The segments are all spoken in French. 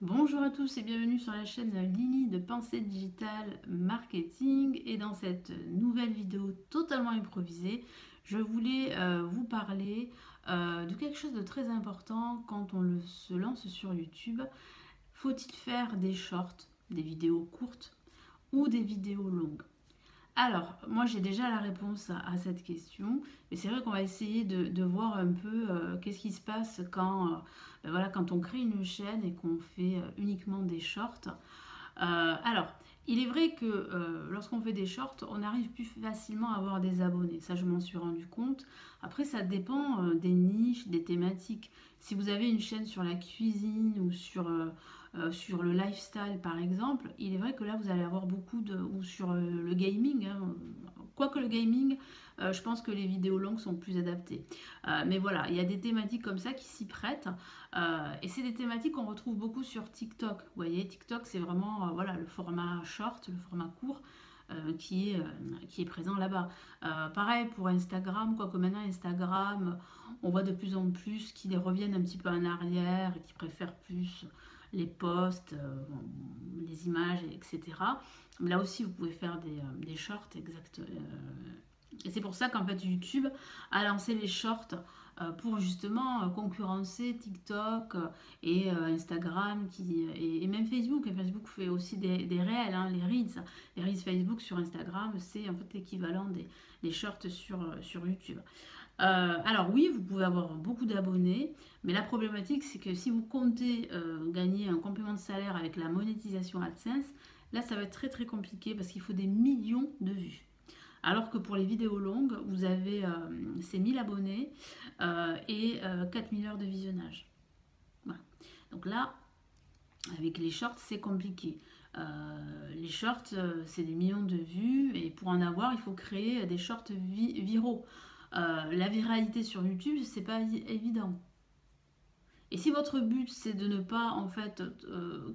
Bonjour à tous et bienvenue sur la chaîne Lily de Pensée Digitale Marketing. Et dans cette nouvelle vidéo totalement improvisée, je voulais vous parler de quelque chose de très important quand se lance sur YouTube. Faut-il faire des shorts, des vidéos courtes ou des vidéos longues? Alors, moi j'ai déjà la réponse à cette question, mais c'est vrai qu'on va essayer de voir un peu qu'est-ce qui se passe quand on crée une chaîne et qu'on fait uniquement des shorts. Alors, il est vrai que lorsqu'on fait des shorts, on arrive plus facilement à avoir des abonnés. Ça, je m'en suis rendu compte. Après, ça dépend des niches, des thématiques. Si vous avez une chaîne sur la cuisine ou sur le lifestyle, par exemple, il est vrai que là, vous allez avoir ou sur le gaming, hein. Quoique le gaming, je pense que les vidéos longues sont plus adaptées. Mais voilà, il y a des thématiques comme ça qui s'y prêtent. Et c'est des thématiques qu'on retrouve beaucoup sur TikTok. Vous voyez, TikTok, c'est vraiment voilà, le format short, le format court qui est présent là-bas. Pareil pour Instagram, quoique maintenant Instagram, on voit de plus en plus qu'ils reviennent un petit peu en arrière et qu'ils préfèrent plus les posts, les images, etc. Mais là aussi, vous pouvez faire des shorts exact. Et c'est pour ça qu'en fait YouTube a lancé les shorts pour justement concurrencer TikTok Instagram et même Facebook. Et Facebook fait aussi des réels, hein, les Reels. Les Reels Facebook sur Instagram, c'est en fait l'équivalent des shorts sur YouTube. Alors oui, vous pouvez avoir beaucoup d'abonnés, mais la problématique c'est que si vous comptez gagner un complément de salaire avec la monétisation AdSense, là ça va être très très compliqué parce qu'il faut des millions de vues. Alors que pour les vidéos longues, vous avez ces 1000 abonnés et 4000 heures de visionnage. Voilà. Donc là, avec les shorts, c'est compliqué. Les shorts, c'est des millions de vues et pour en avoir, il faut créer des shorts viraux. La viralité sur YouTube, c'est pas évident. Et si votre but c'est de ne pas en fait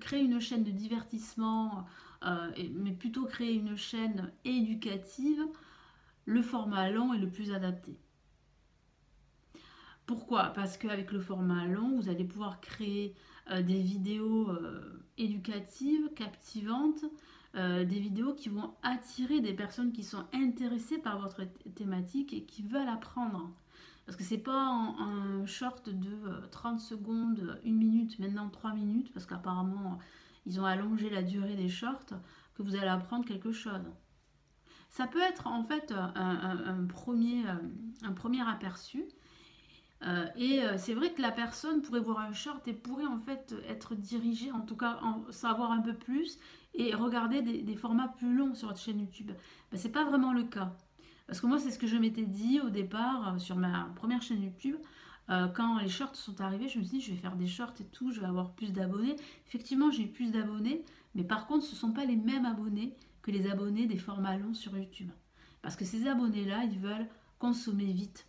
créer une chaîne de divertissement, mais plutôt créer une chaîne éducative, le format long est le plus adapté. Pourquoi? Parce qu'avec le format long, vous allez pouvoir créer des vidéos éducatives, captivantes, des vidéos qui vont attirer des personnes qui sont intéressées par votre thématique et qui veulent apprendre. Parce que c'est pas un short de 30 secondes, 1 minute, maintenant 3 minutes, parce qu'apparemment ils ont allongé la durée des shorts, que vous allez apprendre quelque chose. Ça peut être en fait un premier aperçu. C'est vrai que la personne pourrait voir un short et pourrait en fait être dirigée, en tout cas en savoir un peu plus et regarder des formats plus longs sur votre chaîne YouTube. Ben, c'est pas vraiment le cas. Parce que moi, c'est ce que je m'étais dit au départ sur ma première chaîne YouTube. Quand les shorts sont arrivés, je me suis dit, je vais faire des shorts et tout, je vais avoir plus d'abonnés. Effectivement, j'ai eu plus d'abonnés, mais par contre, ce ne sont pas les mêmes abonnés que les abonnés des formats longs sur YouTube. Parce que ces abonnés-là, ils veulent consommer vite.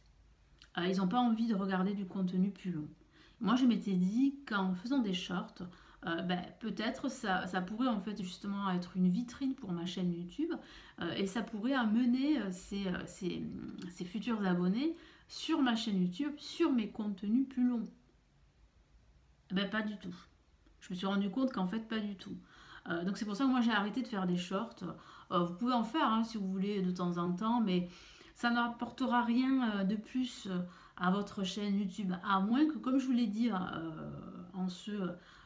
Ils n'ont pas envie de regarder du contenu plus long. Moi, je m'étais dit qu'en faisant des shorts, peut-être ça pourrait en fait justement être une vitrine pour ma chaîne YouTube et ça pourrait amener ces futurs abonnés sur ma chaîne YouTube, sur mes contenus plus longs. Pas du tout. Je me suis rendu compte qu'en fait, pas du tout. Donc c'est pour ça que moi j'ai arrêté de faire des shorts. Vous pouvez en faire hein, si vous voulez de temps en temps, mais ça n'apportera rien de plus à votre chaîne YouTube, à moins que, comme je vous l'ai dit en ce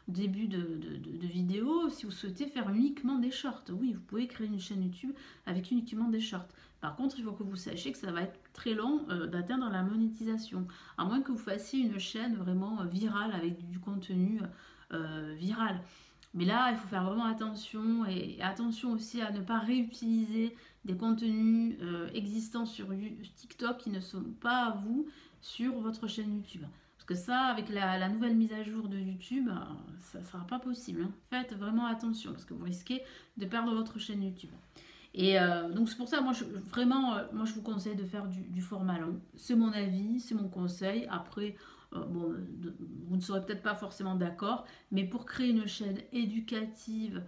début de vidéo, si vous souhaitez faire uniquement des shorts, oui, vous pouvez créer une chaîne YouTube avec uniquement des shorts. Par contre, il faut que vous sachiez que ça va être très long d'atteindre la monétisation, à moins que vous fassiez une chaîne vraiment virale avec du contenu viral. Mais là, il faut faire vraiment attention et attention aussi à ne pas réutiliser des contenus existants sur TikTok qui ne sont pas à vous sur votre chaîne YouTube. Parce que ça, avec la nouvelle mise à jour de YouTube, ça ne sera pas possible, hein. Faites vraiment attention parce que vous risquez de perdre votre chaîne YouTube. Et donc c'est pour ça, moi je vous conseille de faire du format long. C'est mon avis, c'est mon conseil. Après, vous ne serez peut-être pas forcément d'accord, mais pour créer une chaîne éducative,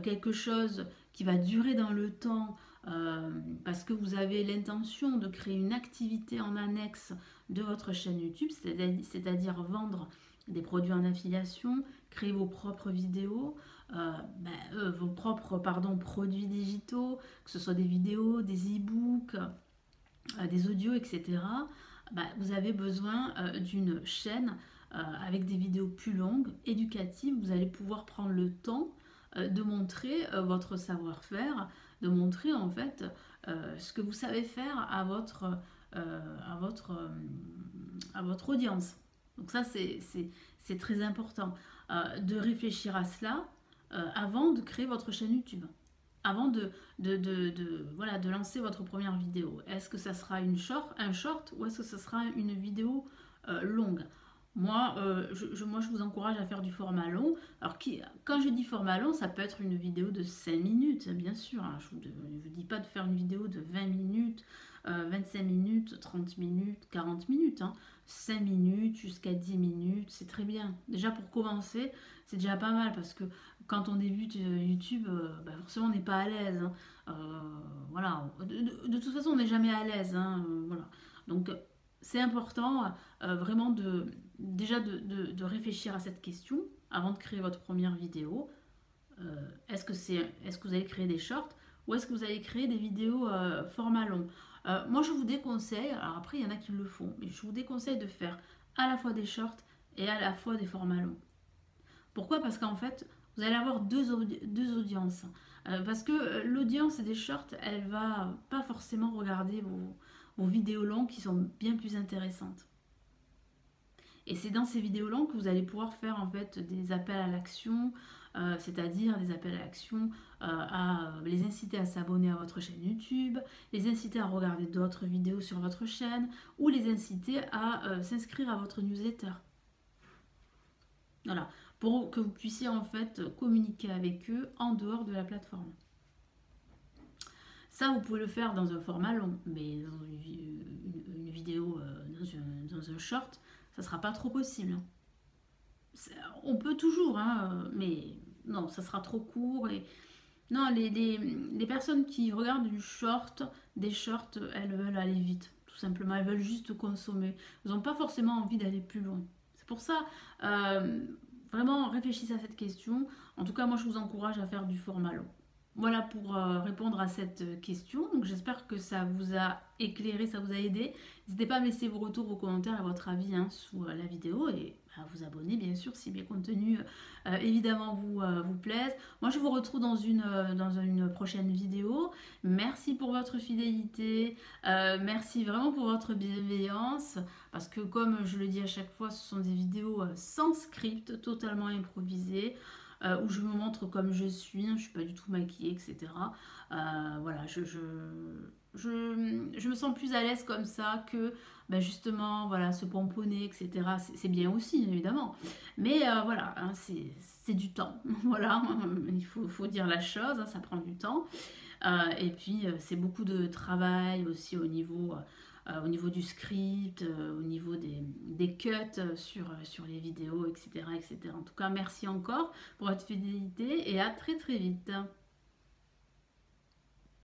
quelque chose qui va durer dans le temps, parce que vous avez l'intention de créer une activité en annexe de votre chaîne YouTube, c'est-à-dire vendre des produits en affiliation, créer vos propres vidéos, vos propres produits digitaux, que ce soit des vidéos, des e-books, des audios, etc. Vous avez besoin d'une chaîne avec des vidéos plus longues, éducatives. Vous allez pouvoir prendre le temps de montrer votre savoir-faire, de montrer en fait ce que vous savez faire à votre audience. Donc ça, c'est très important de réfléchir à cela avant de créer votre chaîne YouTube. Avant voilà, de lancer votre première vidéo. Est-ce que ça sera un short ou est-ce que ça sera une vidéo longue? Moi, je vous encourage à faire du format long. Alors, quand je dis format long, ça peut être une vidéo de 5 minutes, bien sûr. Hein. Je ne vous dis pas de faire une vidéo de 20 minutes, 25 minutes, 30 minutes, 40 minutes. Hein. 5 minutes jusqu'à 10 minutes, c'est très bien. Déjà, pour commencer, c'est déjà pas mal parce que quand on débute YouTube, forcément, on n'est pas à l'aise. Hein. Voilà. De toute façon, on n'est jamais à l'aise. Hein. Voilà. Donc, c'est important vraiment déjà de réfléchir à cette question avant de créer votre première vidéo. Est-ce que vous allez créer des shorts ou est-ce que vous allez créer des vidéos format long? Moi, je vous déconseille, alors après, il y en a qui le font, mais je vous déconseille de faire à la fois des shorts et à la fois des formats longs. Pourquoi? Parce qu'en fait, vous allez avoir deux audiences. Parce que l'audience des shorts, elle va pas forcément regarder vos vidéos longues qui sont bien plus intéressantes. Et c'est dans ces vidéos longues que vous allez pouvoir faire en fait des appels à l'action, c'est-à-dire des appels à l'action à les inciter à s'abonner à votre chaîne YouTube, les inciter à regarder d'autres vidéos sur votre chaîne ou les inciter à s'inscrire à votre newsletter. Voilà, pour que vous puissiez en fait communiquer avec eux en dehors de la plateforme. Ça, vous pouvez le faire dans un format long, mais dans une vidéo, dans un short, ça ne sera pas trop possible. On peut toujours, hein, mais non, ça sera trop court. Et non, les personnes qui regardent des shorts, elles veulent aller vite, tout simplement. Elles veulent juste consommer. Elles n'ont pas forcément envie d'aller plus loin. C'est pour ça, vraiment réfléchissez à cette question. En tout cas, moi, je vous encourage à faire du format long. Voilà pour répondre à cette question. Donc j'espère que ça vous a éclairé, ça vous a aidé. N'hésitez pas à me laisser vos retours, vos commentaires et votre avis sous la vidéo et à vous abonner bien sûr si mes contenus évidemment vous plaisent. Moi je vous retrouve dans une prochaine vidéo. Merci pour votre fidélité. Merci vraiment pour votre bienveillance. Parce que comme je le dis à chaque fois, ce sont des vidéos sans script, totalement improvisées. Où je me montre comme je ne suis pas du tout maquillée, etc. Voilà, je me sens plus à l'aise comme ça que justement, voilà, se pomponner, etc. C'est bien aussi, évidemment. Mais voilà, hein, c'est du temps. Voilà, il faut dire la chose, hein, ça prend du temps. Et puis, c'est beaucoup de travail aussi au niveau du script, au niveau des cuts sur les vidéos, etc., etc. En tout cas, merci encore pour votre fidélité et à très très vite.